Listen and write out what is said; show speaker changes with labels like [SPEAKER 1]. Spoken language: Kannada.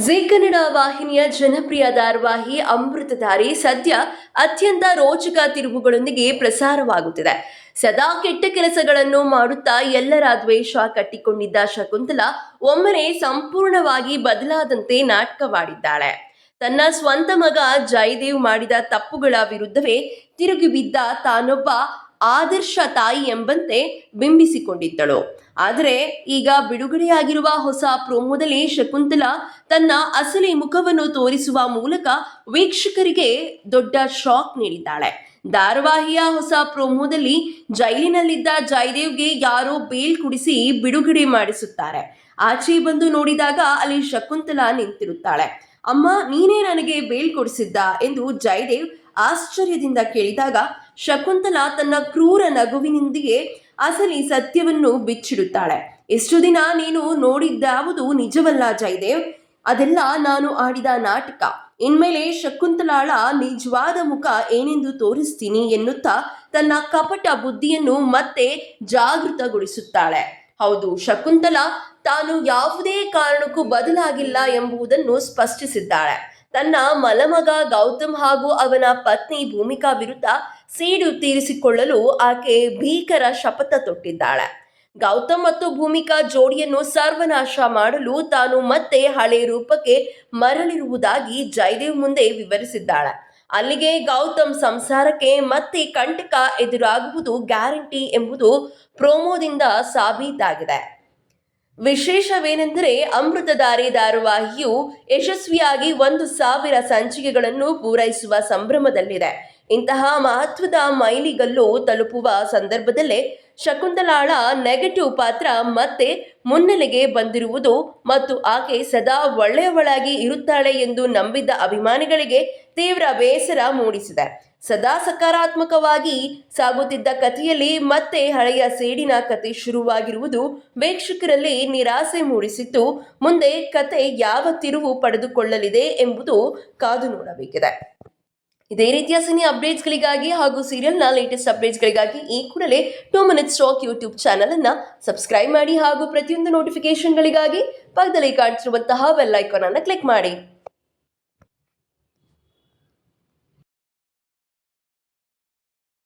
[SPEAKER 1] ಜಿ ಕನ್ನಡ ವಾಹಿನಿಯ ಜನಪ್ರಿಯ ಧಾರಾವಾಹಿ ಅಮೃತಧಾರಿ ಸದ್ಯ ಅತ್ಯಂತ ರೋಚಕ ತಿರುವುಗಳೊಂದಿಗೆ ಪ್ರಸಾರವಾಗುತ್ತಿದೆ. ಸದಾ ಕೆಟ್ಟ ಕೆಲಸಗಳನ್ನು ಮಾಡುತ್ತಾ ಎಲ್ಲರ ದ್ವೇಷ ಕಟ್ಟಿಕೊಂಡಿದ್ದ ಶಕುಂತಲಾ ಒಮ್ಮೆಲೆ ಸಂಪೂರ್ಣವಾಗಿ ಬದಲಾದಂತೆ ನಾಟಕವಾಡಿದ್ದಾಳೆ. ತನ್ನ ಸ್ವಂತ ಮಗ ಜಯದೇವ್ ಮಾಡಿದ ತಪ್ಪುಗಳ ವಿರುದ್ಧವೇ ತಿರುಗಿ ಬಿದ್ದ ತಾನೊಬ್ಬ ಆದರ್ಶ ತಾಯಿ ಎಂಬಂತೆ ಬಿಂಬಿಸಿಕೊಂಡಿದ್ದಳು. ಆದರೆ ಈಗ ಬಿಡುಗಡೆಯಾಗಿರುವ ಹೊಸ ಪ್ರೋಮೋದಲ್ಲಿ ಶಕುಂತಲಾ ತನ್ನ ಅಸಲಿ ಮುಖವನ್ನು ತೋರಿಸುವ ಮೂಲಕ ವೀಕ್ಷಕರಿಗೆ ದೊಡ್ಡ ಶಾಕ್ ನೀಡಿದ್ದಾಳೆ. ಧಾರಾವಾಹಿಯ ಹೊಸ ಪ್ರೋಮೋದಲ್ಲಿ ಜೈಲಿನಲ್ಲಿದ್ದ ಜಯದೇವ್ಗೆ ಯಾರೋ ಬೇಲ್ ಕುಡಿಸಿ ಬಿಡುಗಡೆ ಮಾಡಿಸುತ್ತಾರೆ. ಆಚೆ ಬಂದು ನೋಡಿದಾಗ ಅಲ್ಲಿ ಶಕುಂತಲಾ ನಿಂತಿರುತ್ತಾಳೆ. ಅಮ್ಮ, ನೀನೇ ನನಗೆ ಬೇಲ್ ಕೊಡಿಸಿದ್ದ ಎಂದು ಜಯದೇವ್ ಆಶ್ಚರ್ಯದಿಂದ ಕೇಳಿದಾಗ ಶಕುಂತಲಾ ತನ್ನ ಕ್ರೂರ ನಗುವಿನೊಂದಿಗೆ ಅಸಲಿ ಸತ್ಯವನ್ನು ಬಿಚ್ಚಿಡುತ್ತಾಳೆ. ಇಷ್ಟು ದಿನ ನೀನು ನೋಡಿದ್ಯಾವುದು ನಿಜವಲ್ಲ ಜಯದೇವ್, ಅದೆಲ್ಲ ನಾನು ಆಡಿದ ನಾಟಕ. ಇನ್ಮೇಲೆ ಶಕುಂತಲಾಳ ನಿಜವಾದ ಮುಖ ಏನೆಂದು ತೋರಿಸ್ತೀನಿ ಎನ್ನುತ್ತಾ ತನ್ನ ಕಪಟ ಬುದ್ಧಿಯನ್ನು ಮತ್ತೆ ಜಾಗೃತಗೊಳಿಸುತ್ತಾಳೆ. ಹೌದು, ಶಕುಂತಲಾ ತಾನು ಯಾವುದೇ ಕಾರಣಕ್ಕೂ ಬದಲಾಗಿಲ್ಲ ಎಂಬುದನ್ನು ಸ್ಪಷ್ಟಿಸಿದ್ದಾಳೆ. ತನ್ನ ಮಲಮಗ ಗೌತಮ್ ಹಾಗೂ ಅವನ ಪತ್ನಿ ಭೂಮಿಕಾ ವಿರುದ್ಧ ಸೇಡು ತೀರಿಸಿಕೊಳ್ಳಲು ಆಕೆ ಭೀಕರ ಶಪಥ ತೊಟ್ಟಿದ್ದಾಳೆ. ಗೌತಮ್ ಮತ್ತು ಭೂಮಿಕಾ ಜೋಡಿಯನ್ನು ಸರ್ವನಾಶ ಮಾಡಲು ತಾನು ಮತ್ತೆ ಹಳೆ ರೂಪಕ್ಕೆ ಮರಳಿರುವುದಾಗಿ ಜಯದೇವ್ ಮುಂದೆ ವಿವರಿಸಿದ್ದಾಳೆ. ಅಲ್ಲಿಗೆ ಗೌತಮ್ ಸಂಸಾರಕ್ಕೆ ಮತ್ತೆ ಕಂಟಕ ಎದುರಾಗುವುದು ಗ್ಯಾರಂಟಿ ಎಂಬುದು ಪ್ರೋಮೋದಿಂದ ಸಾಬೀತಾಗಿದೆ. ವಿಶೇಷವೇನೆಂದರೆ ಅಮೃತಧಾರೆ ಧಾರಾವಾಹಿಯು ಯಶಸ್ವಿಯಾಗಿ 1,000 ಸಂಚಿಕೆಗಳನ್ನು ಪೂರೈಸುವ ಸಂಭ್ರಮದಲ್ಲಿದೆ. ಇಂತಹ ಮಹತ್ವದ ಮೈಲಿಗಲ್ಲು ತಲುಪುವ ಸಂದರ್ಭದಲ್ಲೇ ಶಕುಂತಲಾಳ ನೆಗೆಟಿವ್ ಪಾತ್ರ ಮತ್ತೆ ಮುನ್ನೆಲೆಗೆ ಬಂದಿರುವುದು ಮತ್ತು ಆಕೆ ಸದಾ ಒಳ್ಳೆಯವಳಾಗಿ ಇರುತ್ತಾಳೆ ಎಂದು ನಂಬಿದ್ದ ಅಭಿಮಾನಿಗಳಿಗೆ ತೀವ್ರ ಬೇಸರ ಮೂಡಿಸಿದೆ. ಸದಾ ಸಕಾರಾತ್ಮಕವಾಗಿ ಸಾಗುತ್ತಿದ್ದ ಕಥೆಯಲ್ಲಿ ಮತ್ತೆ ಹಳೆಯ ಸೇಡಿನ ಕತೆ ಶುರುವಾಗಿರುವುದು ವೀಕ್ಷಕರಲ್ಲಿ ನಿರಾಸೆ ಮೂಡಿಸಿದ್ದು, ಮುಂದೆ ಕತೆ ಯಾವ ತಿರುವು ಪಡೆದುಕೊಳ್ಳಲಿದೆ ಎಂಬುದು ಕಾದು ನೋಡಬೇಕಿದೆ. ಇದೇ ರೀತಿಯ ಸಿನಿ ಅಪ್ಡೇಟ್ಸ್ಗಳಿಗಾಗಿ ಹಾಗೂ ಸೀರಿಯಲ್ನ ಲೇಟೆಸ್ಟ್ ಅಪ್ಡೇಟ್ಸ್ಗಳಿಗಾಗಿ ಈ ಕೂಡಲೇ 2 Minutes Talk ಯೂಟ್ಯೂಬ್ ಚಾನಲ್ ಅನ್ನು ಸಬ್ಸ್ಕ್ರೈಬ್ ಮಾಡಿ ಹಾಗೂ ಪ್ರತಿಯೊಂದು ನೋಟಿಫಿಕೇಶನ್ಗಳಿಗಾಗಿ ಪಕ್ಕದಲ್ಲಿ ಕಾಣಿಸಿರುವಂತಹ ಬೆಲ್ ಐಕಾನ್ ಅನ್ನು ಕ್ಲಿಕ್ ಮಾಡಿ.